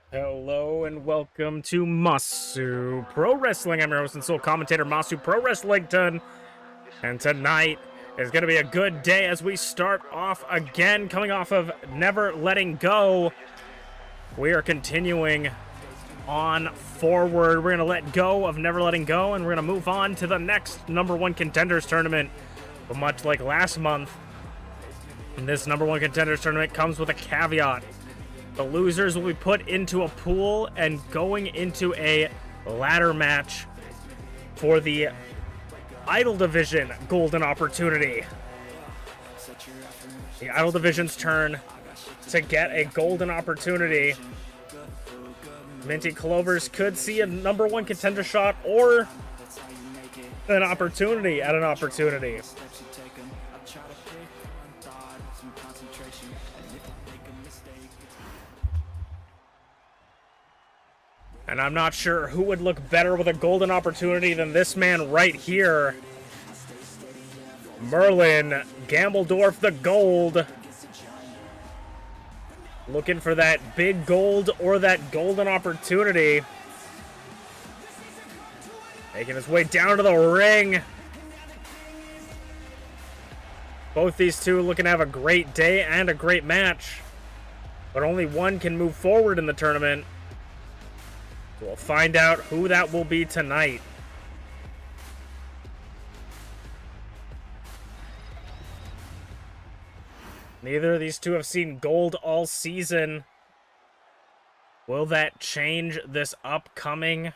Hello and welcome to Masu Pro Wrestling. I'm your host and sole commentator, Masu Pro Wrestlington. And tonight is going to be a good day as we start off again, coming off of Never Letting Go. We are continuing on forward. We're going to let go of Never Letting Go, and we're going to move on to the next #1 Contenders Tournament. But much like last month, this #1 Contenders Tournament comes with a caveat. The losers will be put into a pool and going into a ladder match for the Idol Division Golden Opportunity. The Idol Division's turn to get a Golden Opportunity. MintyClovers could see a #1 contender shot or an opportunity at an opportunity. And I'm not sure who would look better with a golden opportunity than this man right here. Merlin Gambledorf the Gold. Looking for that big gold or that golden opportunity. Making his way down to the ring. Both these two looking to have a great day and a great match. But only one can move forward in the tournament. We'll find out who that will be tonight. Neither of these two have seen gold all season. Will that change this upcoming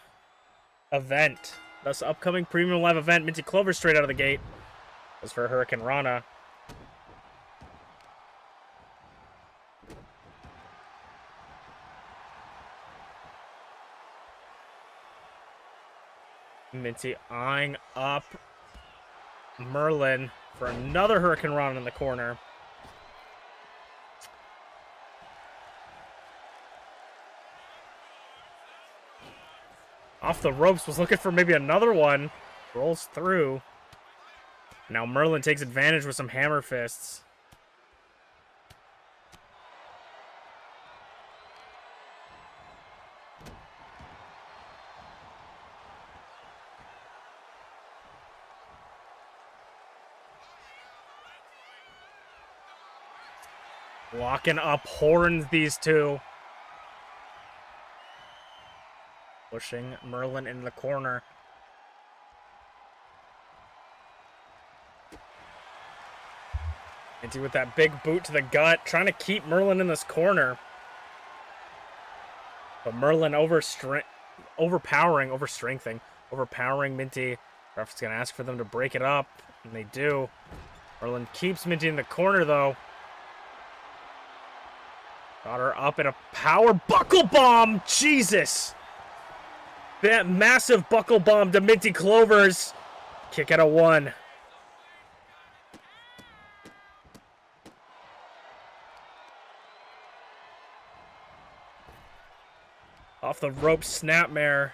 event? This upcoming premium live event, MintyClovers straight out of the gate. As for Hurricane Rana. Minty eyeing up Merlin for another Hurricane Rana in the corner. Off the ropes, was looking for maybe another one. Rolls through. Now Merlin takes advantage with some hammer fists. Locking up horns, these two. Pushing Merlin into the corner. Minty with that big boot to the gut, trying to keep Merlin in this corner. But Merlin overpowering Minty. Ref is going to ask for them to break it up, and they do. Merlin keeps Minty in the corner, though. Got her up in a power buckle bomb. Jesus. That massive buckle bomb to MintyClovers. Kick out of 1. Off the rope snapmare.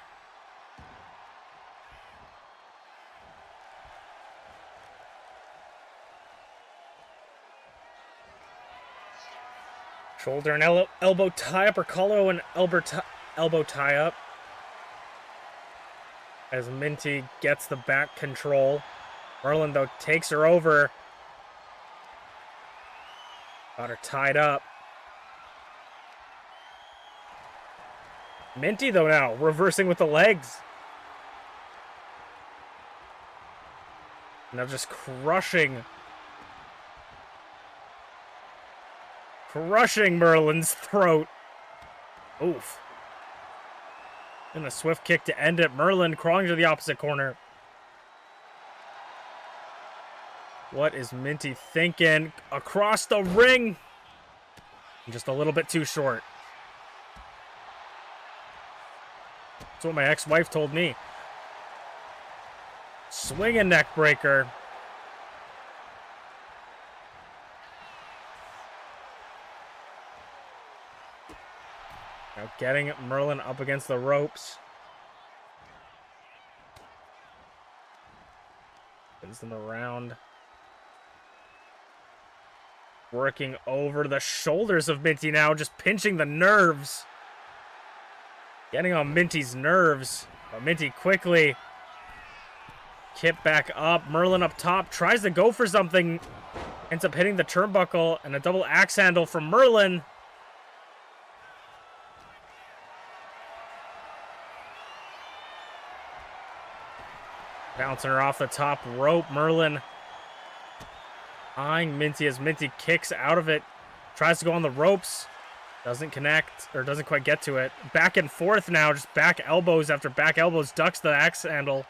Shoulder and elbow tie up, or collar and elbow tie up. As Minty gets the back control. Merlin, though, takes her over. Got her tied up. Minty, though, now reversing with the legs. Now just crushing Merlin's throat. Oof. And a swift kick to end it. Merlin crawling to the opposite corner. What is Minty thinking? Across the ring. Just a little bit too short. That's what my ex-wife told me. Swinging neck breaker. Now getting Merlin up against the ropes. Spins them around. Working over the shoulders of Minty now, just pinching the nerves. Getting on Minty's nerves. But Minty quickly kip back up. Merlin up top. Tries to go for something. Ends up hitting the turnbuckle. And a double axe handle from Merlin. Bouncing her off the top rope. Merlin eyeing Minty as Minty kicks out of it. Tries to go on the ropes. Doesn't connect, or doesn't quite get to it. Back and forth now, just back elbows after back elbows. Ducks the axe handle.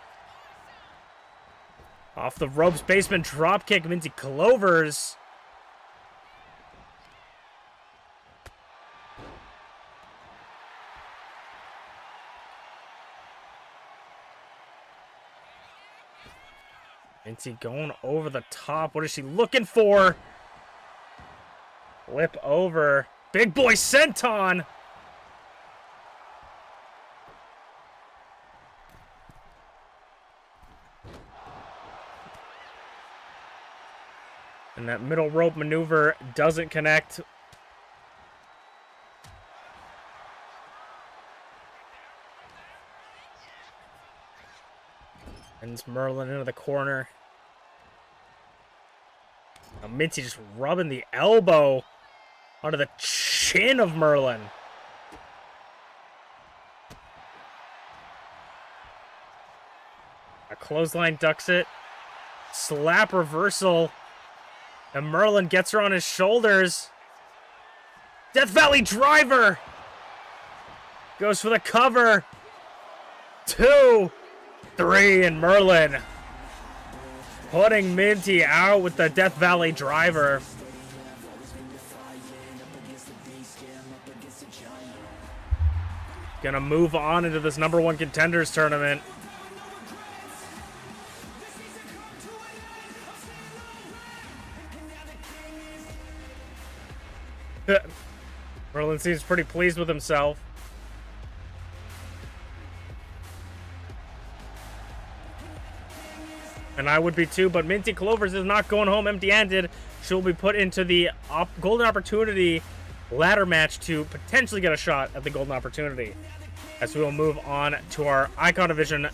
Off the ropes, basement dropkick, MintyClovers. Minty going over the top. What is she looking for? Flip over. Big boy senton. And that middle rope maneuver doesn't connect. And it's Merlin into the corner. Now Minty just rubbing the elbow onto the chin of Merlin. A clothesline ducks it. Slap reversal. And Merlin gets her on his shoulders. Death Valley driver. Goes for the cover. 2, 3, and Merlin putting Minty out with the Death Valley driver. Gonna move on into this #1 contenders tournament. Merlin seems pretty pleased with himself. And I would be too, but MintyClovers is not going home empty-handed. She'll be put into the Golden Opportunity ladder match to potentially get a shot at the Golden Opportunity. As we will move on to our Icon Division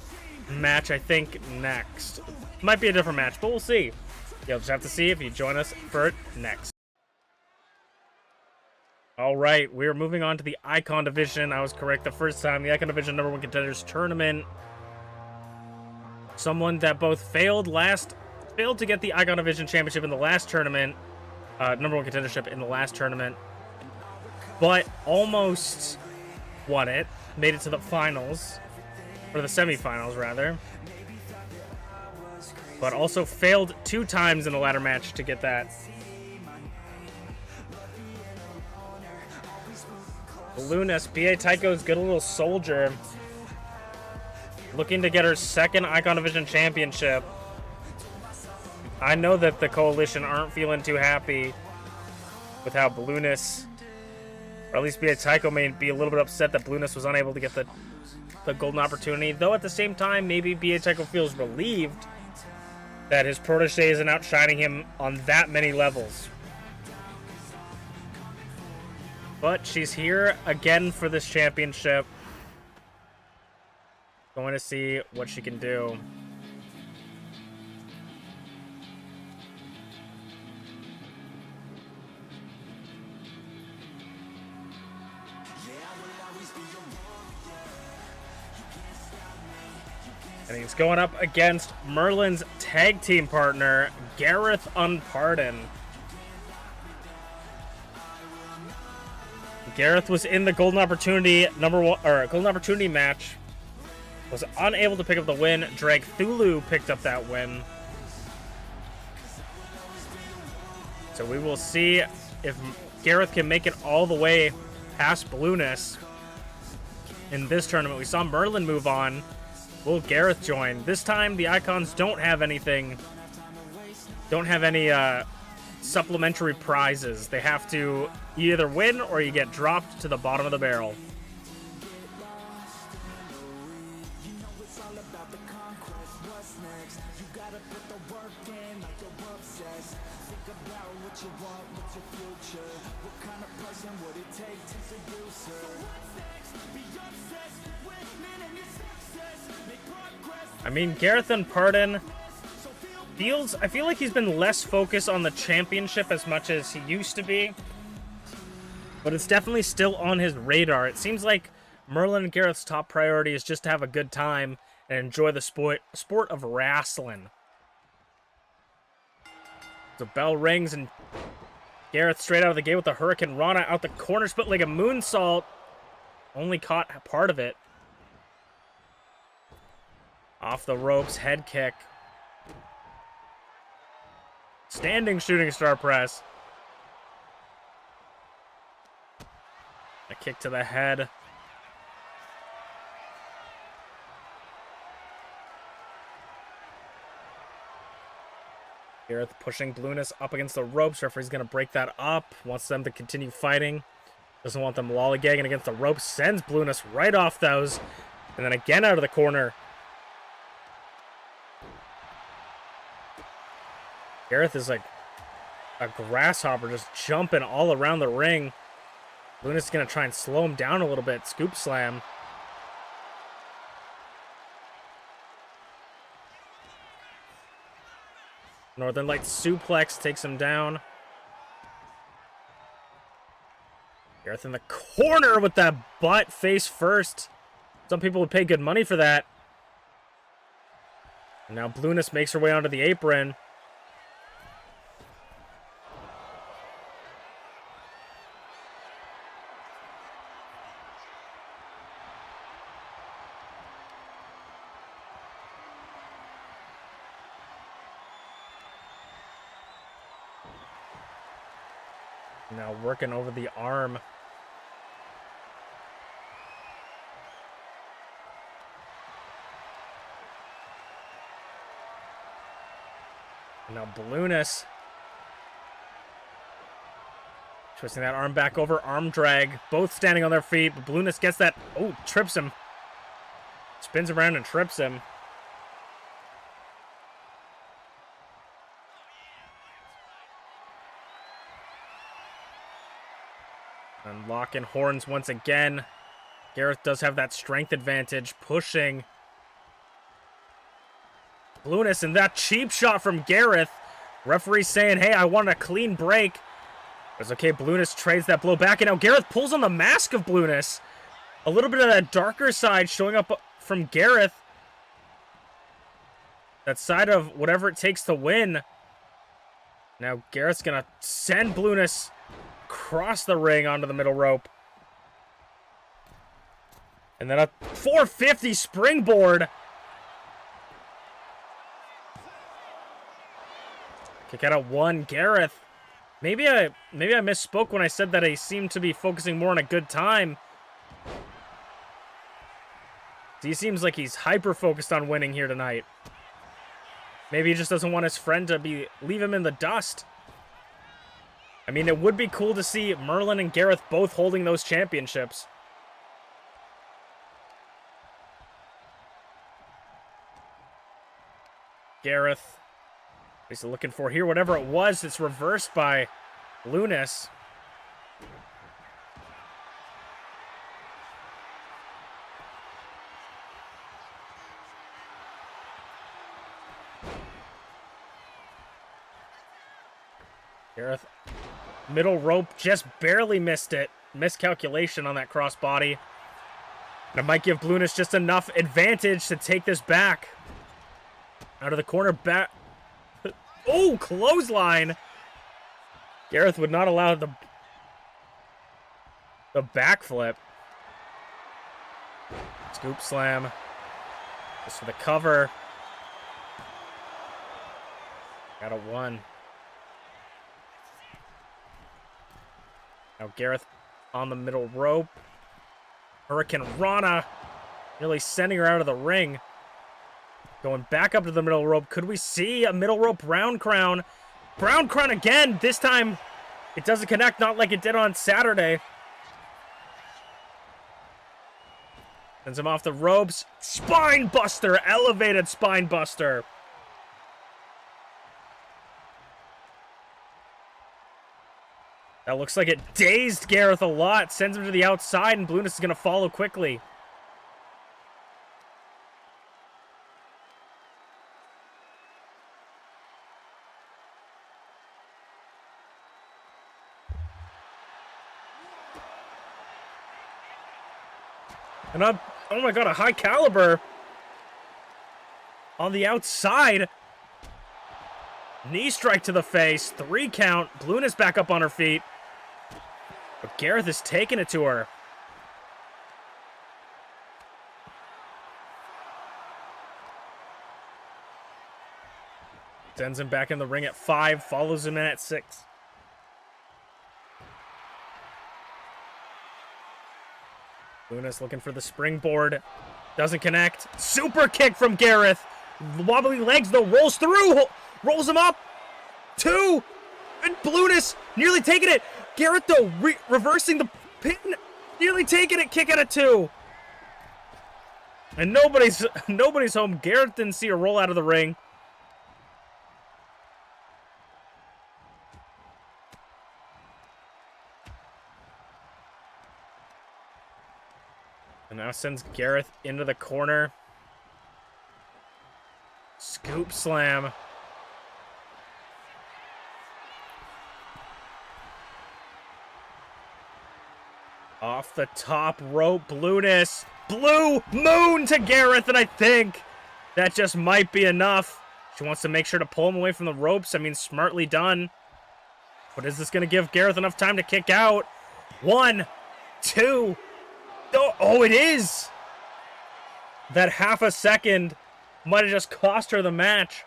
match, I think, next. Might be a different match, but we'll see. You'll just have to see if you join us for it next. All right, we're moving on to the Icon Division. I was correct the first time. The Icon Division #1 contenders tournament. Someone that both failed to get the Icon Division championship in the last tournament, #1 contendership in the last tournament, but almost won it. Made it to the finals, or the semifinals rather, but also failed 2 times in the ladder match to get that. Balloonist, B.A. Tycho's good little soldier, looking to get her 2nd Icon Division championship. I know that the Coalition aren't feeling too happy with how Balloonist, or at least B.A. Tycho may be a little bit upset that Balloonist was unable to get the Golden Opportunity, though at the same time, maybe B.A. Tycho feels relieved that his protege isn't outshining him on that many levels. But she's here again for this championship. Going to see what she can do. And he's going up against Merlin's tag team partner, Garreth Unported. Garreth was in the Golden Opportunity Golden Opportunity match. Was unable to pick up the win. Dragthulu picked up that win. So we will see if Garreth can make it all the way past Balloonist in this tournament. We saw Merlin move on. Will Garreth join? This time the Icons don't have anything. Don't have any supplementary prizes. They have to either win or you get dropped to the bottom of the barrel. I mean, Garreth Unported I feel like he's been less focused on the championship as much as he used to be. But it's definitely still on his radar. It seems like Merlin and Gareth's top priority is just to have a good time and enjoy the sport of wrestling. The bell rings and Garreth straight out of the gate with the Hurricane Rana out the corner, split like a moonsault. Only caught part of it. Off the ropes, head kick. Standing shooting star press. A kick to the head. Garreth pushing Blueness up against the ropes. Referee's going to break that up. Wants them to continue fighting. Doesn't want them lollygagging against the ropes. Sends Blueness right off those. And then again out of the corner. Garreth is like a grasshopper just jumping all around the ring. Blueness is going to try and slow him down a little bit. Scoop slam. Northern Light suplex takes him down. Garreth in the corner with that butt face first. Some people would pay good money for that. And now Blueness makes her way onto the apron. Now working over the arm. And now Blueness twisting that arm back over, arm drag. Both standing on their feet, but Blueness gets that. Oh, trips him. Spins around and trips him. And locking horns once again. Garreth does have that strength advantage, pushing. Blueness and that cheap shot from Garreth. Referee saying, hey, I want a clean break. It's okay, Blueness trades that blow back, and now Garreth pulls on the mask of Blueness. A little bit of that darker side showing up from Garreth. That side of whatever it takes to win. Now Garreth's gonna send Blueness across the ring onto the middle rope. And then a 450 springboard. Kick out of one. Garreth. Maybe I misspoke when I said that he seemed to be focusing more on a good time. He seems like he's hyper-focused on winning here tonight. Maybe he just doesn't want his friend to leave him in the dust. I mean, it would be cool to see Merlin and Garreth both holding those championships. Garreth. He's looking for here. Whatever it was, it's reversed by Blueness. Garreth, middle rope, just barely missed it. Miscalculation on that crossbody. And it might give Blueness just enough advantage to take this back. Out of the corner, back. Oh, clothesline. Garreth would not allow the backflip. Scoop slam. Just for the cover. Got a one. Now Garreth on the middle rope. Hurricane Rana nearly sending her out of the ring. Going back up to the middle rope. Could we see a middle rope round crown? Brown crown again. This time it doesn't connect, not like it did on Saturday. Sends him off the ropes. Spine buster. Elevated spine buster. That looks like it dazed Garreth a lot. Sends him to the outside, and Blueness is going to follow quickly. And oh my god, a high caliber on the outside. Knee strike to the face. 3 count. Blueness back up on her feet. But Garreth is taking it to her. Sends him back in the ring at 5. Follows him in at 6. Blueness looking for the springboard. Doesn't connect. Super kick from Garreth. Wobbly legs though. Rolls through. Rolls him up. 2. And Blueness nearly taking it. Garreth though reversing the pin. Nearly taking it. Kick out of 2. And nobody's home. Garreth didn't see her roll out of the ring. And now sends Garreth into the corner. Scoop slam. Off the top rope, Blueness. Blue moon to Garreth, and I think that just might be enough. She wants to make sure to pull him away from the ropes. I mean, smartly done. But is this going to give Garreth enough time to kick out? 1, 2... Oh, it is! That half a second might have just cost her the match.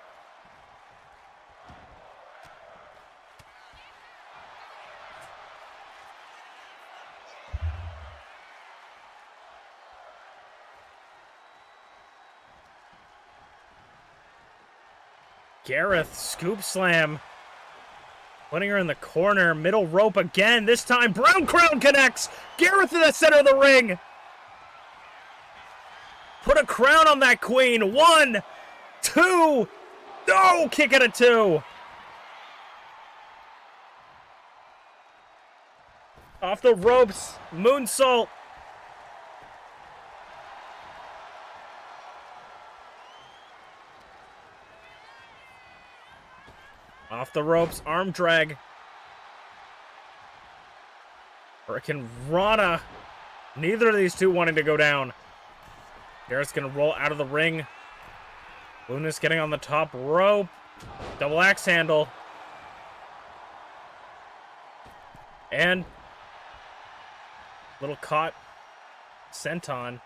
Garreth, scoop slam. Putting her in the corner, middle rope again. This time, Brown Crown connects. Garreth in the center of the ring. Put a crown on that queen. 1, 2. No, kick out of 2. Off the ropes, moonsault. Off the ropes, arm drag. Hurricane Rana. Neither of these two wanting to go down. Garrett's going to roll out of the ring. Blueness getting on the top rope. Double axe handle. And little caught senton.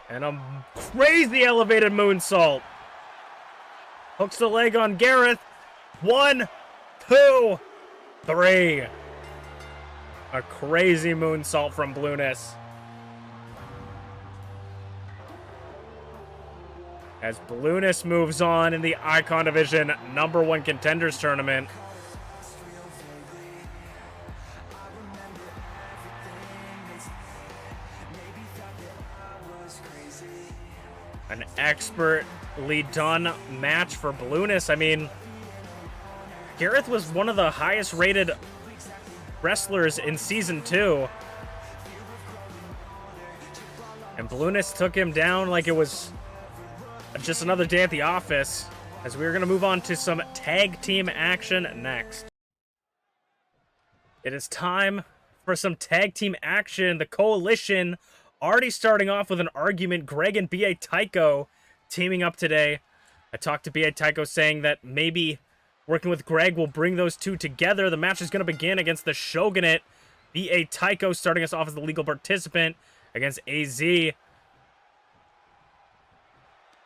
And a crazy elevated moonsault. Hooks the leg on Garreth. 1, 2, 3. A crazy moonsault from Blueness. As Blueness moves on in the Icon Division #1 Contenders Tournament. An expertly done match for Blueness. I mean, Garreth was one of the highest rated wrestlers in Season 2. And Blueness took him down like it was just another day at the office, as we're going to move on to some tag team action next. It is time for some tag team action. The Coalition already starting off with an argument. Greg and B.A. Tycho teaming up today. I talked to B.A. Tycho saying that maybe working with Greg will bring those two together. The match is going to begin against the Shogunate. B.A. Tycho starting us off as the legal participant against AZ. And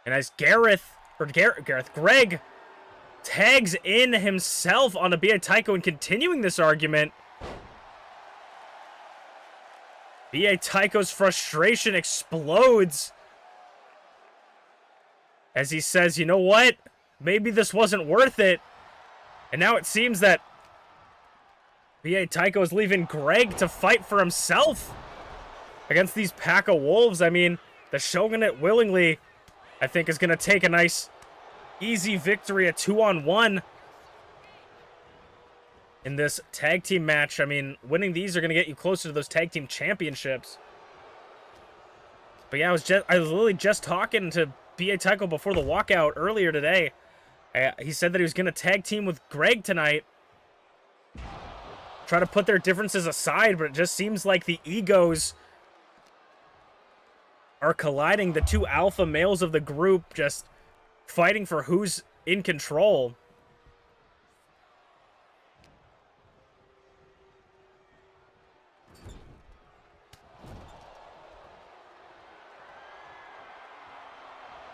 as Greg tags in himself onto B.A. Tycho and continuing this argument. B.A. Tycho's frustration explodes as he says, you know what? Maybe this wasn't worth it. And now it seems that B.A. Tycho is leaving Greg to fight for himself against these pack of wolves. I mean, the Shogunate willingly, I think, is going to take a nice easy victory, a 2-on-1 in this tag team match. I mean, winning these are going to get you closer to those tag team championships. But yeah, I was literally just talking to B.A. Tycho before the walkout earlier today. He said that he was going to tag team with Greg tonight. Try to put their differences aside, but it just seems like the egos are colliding. The two alpha males of the group just fighting for who's in control.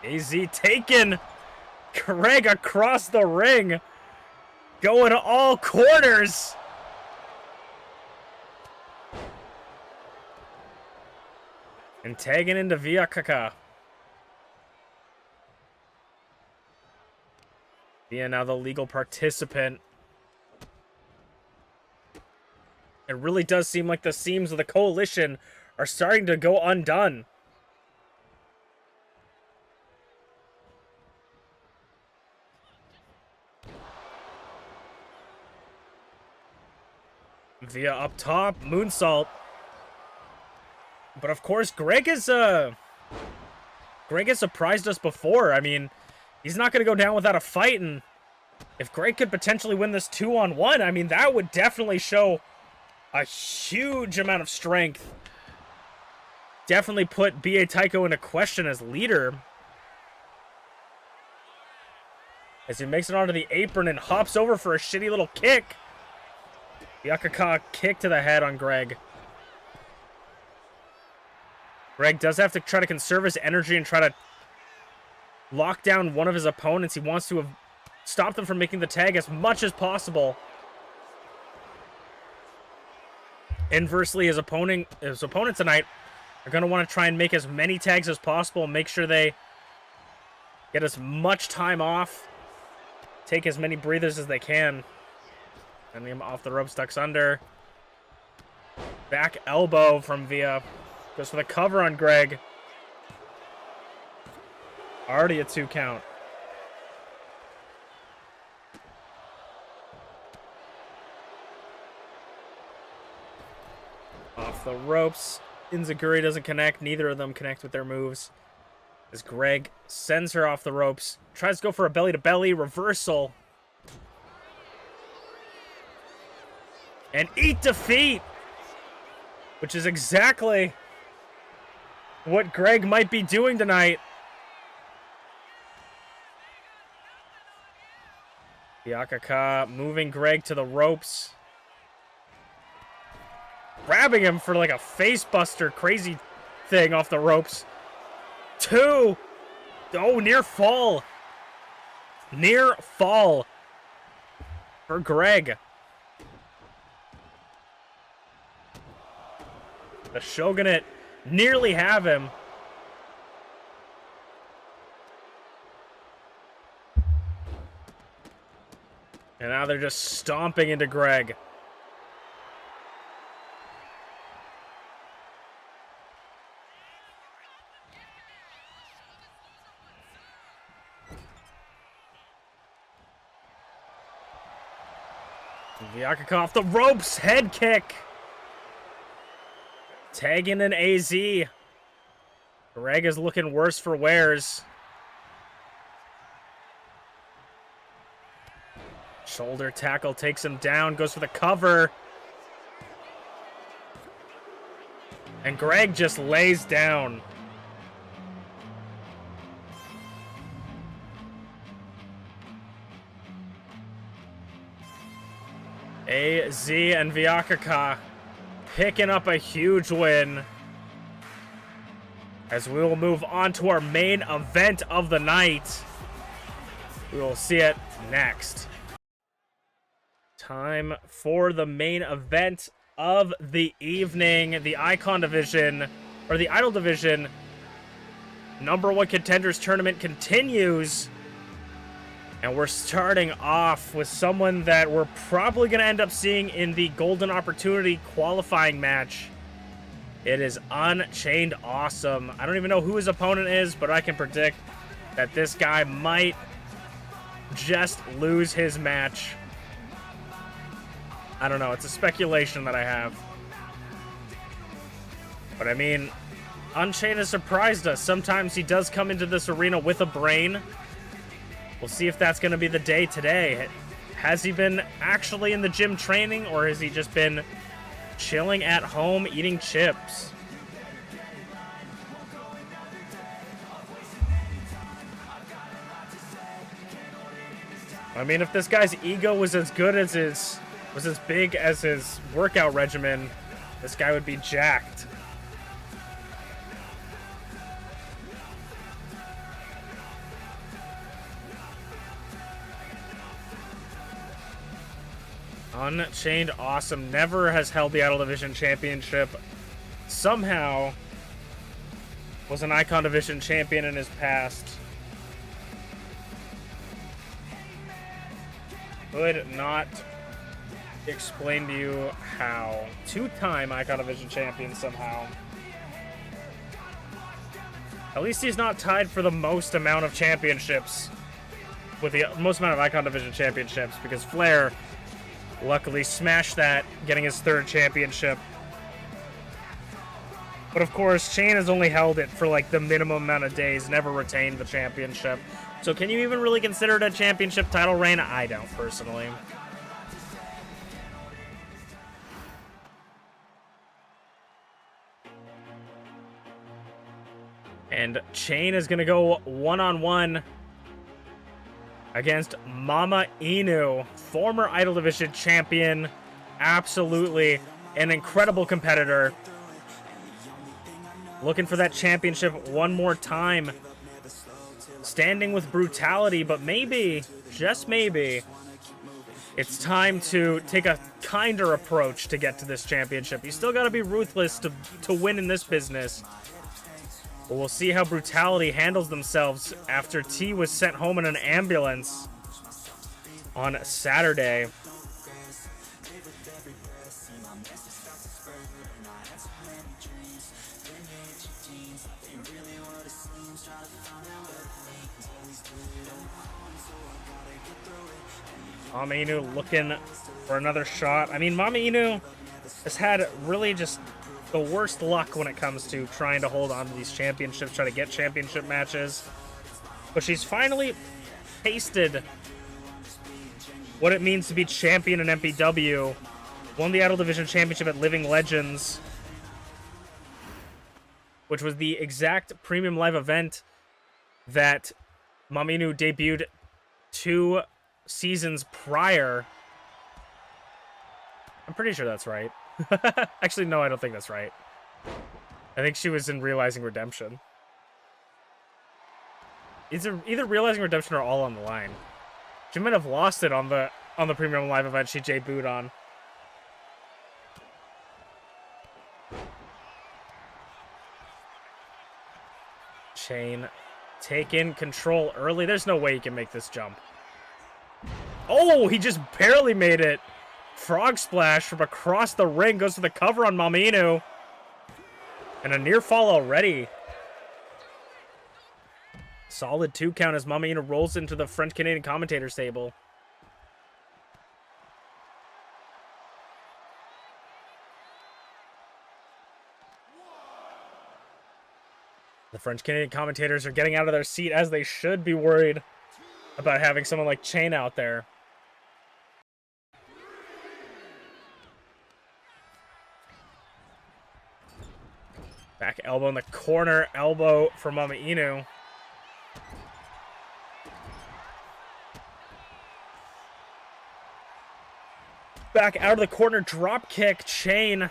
AZ taken. Greg across the ring. Going all corners. And tagging into Viakaka. Via now the legal participant. It really does seem like the seams of the coalition are starting to go undone. Via up top, moonsault. But of course, Greg has surprised us before. I mean, he's not going to go down without a fight, and if Greg could potentially win this 2-on-1, I mean, that would definitely show a huge amount of strength. Definitely put B.A. Tycho into question as leader. As he makes it onto the apron and hops over for a shitty little kick. Yakaka kick to the head on Greg. Greg does have to try to conserve his energy and try to lock down one of his opponents. He wants to have stopped them from making the tag as much as possible. Inversely, his opponent tonight are going to want to try and make as many tags as possible and make sure they get as much time off, take as many breathers as they can. And him off the ropes, ducks under. Back elbow from Via. Goes for the cover on Greg. Already a 2 count. Off the ropes. Inzaguri doesn't connect. Neither of them connect with their moves. As Greg sends her off the ropes. Tries to go for a belly-to-belly reversal. And eat defeat. Which is exactly what Greg might be doing tonight. Yakaka moving Greg to the ropes. Grabbing him for like a face buster crazy thing off the ropes. 2. Oh, near fall. Near fall for Greg. The Shogunate nearly have him. And now they're just stomping into Greg. Vyakaka off the ropes, head kick. Tagging in AZ. Greg is looking worse for wears. Shoulder tackle takes him down, goes for the cover. And Greg just lays down. AZ and Vyakaka picking up a huge win. As we will move on to our main event of the night. We will see it next. Time for the main event of the evening. The Icon Division, or the Idol Division, #1 Contenders Tournament continues. And we're starting off with someone that we're probably going to end up seeing in the Golden Opportunity qualifying match. It is UnchainedAwesome. I don't even know who his opponent is, but I can predict that this guy might just lose his match. I don't know. It's a speculation that I have. But I mean, Unchained has surprised us. Sometimes he does come into this arena with a brain. We'll see if that's going to be the day today. Has he been actually in the gym training, or has he just been chilling at home eating chips? I mean, if this guy's ego was as good as was as big as his workout regimen, this guy would be jacked. UnchainedAwesome never has held the Idol Division Championship. Somehow was an Icon Division champion in his past. Could not explain to you how. Two-time Icon Division champion somehow. At least he's not tied for the most amount of championships, with the most amount of Icon Division championships, because Flair luckily smashed that, getting his third championship. But of course, Shane has only held it for like the minimum amount of days, never retained the championship. So can you even really consider it a championship title reign? I don't, personally. And Chain is going to go one-on-one against MamaInu, former Idol Division champion. Absolutely an incredible competitor. Looking for that championship one more time. Standing with brutality, but maybe, just maybe, it's time to take a kinder approach to get to this championship. You still got to be ruthless to win in this business. But we'll see how brutality handles themselves after T was sent home in an ambulance on Saturday. MamaInu looking for another shot. I mean, MamaInu has had really just the worst luck when it comes to trying to hold on to these championships, try to get championship matches. But she's finally tasted what it means to be champion in MPW. Won the Idol Division Championship at Living Legends, which was the exact premium live event that MamaInu debuted 2 seasons prior. I'm pretty sure that's right. Actually, no, I don't think that's right. I think she was in Realizing Redemption. Either Realizing Redemption or All on the Line. She might have lost it on the premium live event she debuted on. Chain taking control early. There's no way he can make this jump. Oh, he just barely made it. Frog splash from across the ring. Goes to the cover on MamaInu. And a near fall already. Solid 2 count as MamaInu rolls into the French-Canadian commentator's table. The French-Canadian commentators are getting out of their seat, as they should be, worried about having someone like Chain out there. Back elbow in the corner. Elbow for MamaInu. Back out of the corner. Drop kick. Chain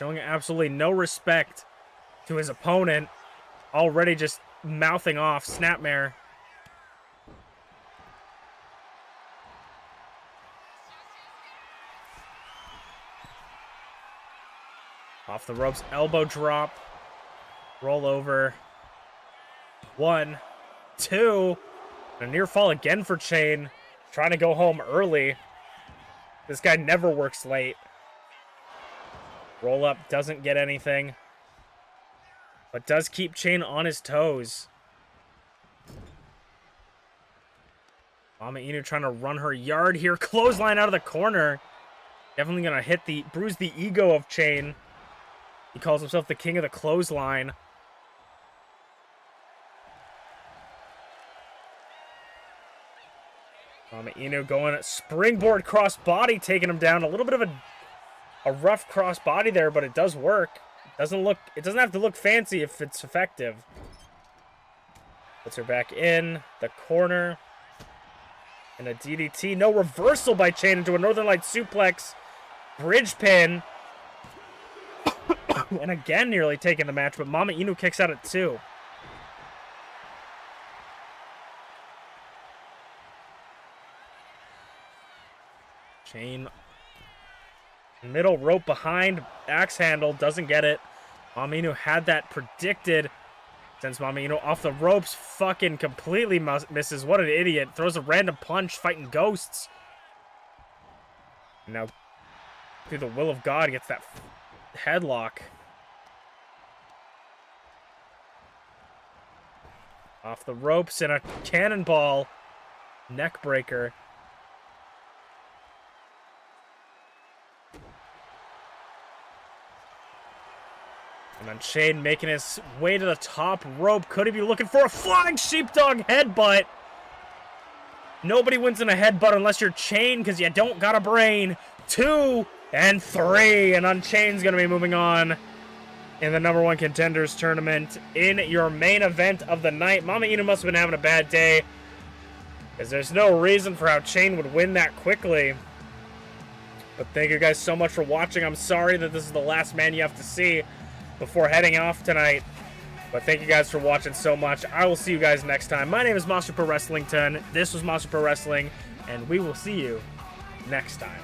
showing absolutely no respect to his opponent. Already just mouthing off. Snapmare. Off the ropes, elbow drop, roll over. 1, 2, and a near fall again for Chain. Trying to go home early. This guy never works late. Roll up, doesn't get anything, but does keep Chain on his toes. MamaInu trying to run her yard here. Clothesline out of the corner. Definitely going to bruise the ego of Chain. He calls himself the king of the clothesline. MamaInu going at springboard crossbody, taking him down. A little bit of a rough crossbody there, but it does work. It doesn't have to look fancy if it's effective. Puts her back in the corner. And a DDT. No reversal by Chain into a Northern Light suplex. Bridge pin. And again nearly taking the match, but MamaInu kicks out at 2. Chain. Middle rope behind. Axe handle. Doesn't get it. MamaInu had that predicted. Sends MamaInu off the ropes. Fucking completely misses. What an idiot. Throws a random punch fighting ghosts. Now, through the will of God, gets that headlock. Off the ropes and a cannonball. Neck breaker. And then Chain making his way to the top rope. Could he be looking for a flying sheepdog headbutt? Nobody wins in a headbutt unless you're Chain, because you don't got a brain. 2 and 3. And Unchained's going to be moving on in the #1 Contenders Tournament in your main event of the night. MamaInu must have been having a bad day, because there's no reason for how Chain would win that quickly. But thank you guys so much for watching. I'm sorry that this is the last man you have to see before heading off tonight. But thank you guys for watching so much. I will see you guys next time. My name is Masu Pro Wrestlington. This was Masu Pro Wrestling, and we will see you next time.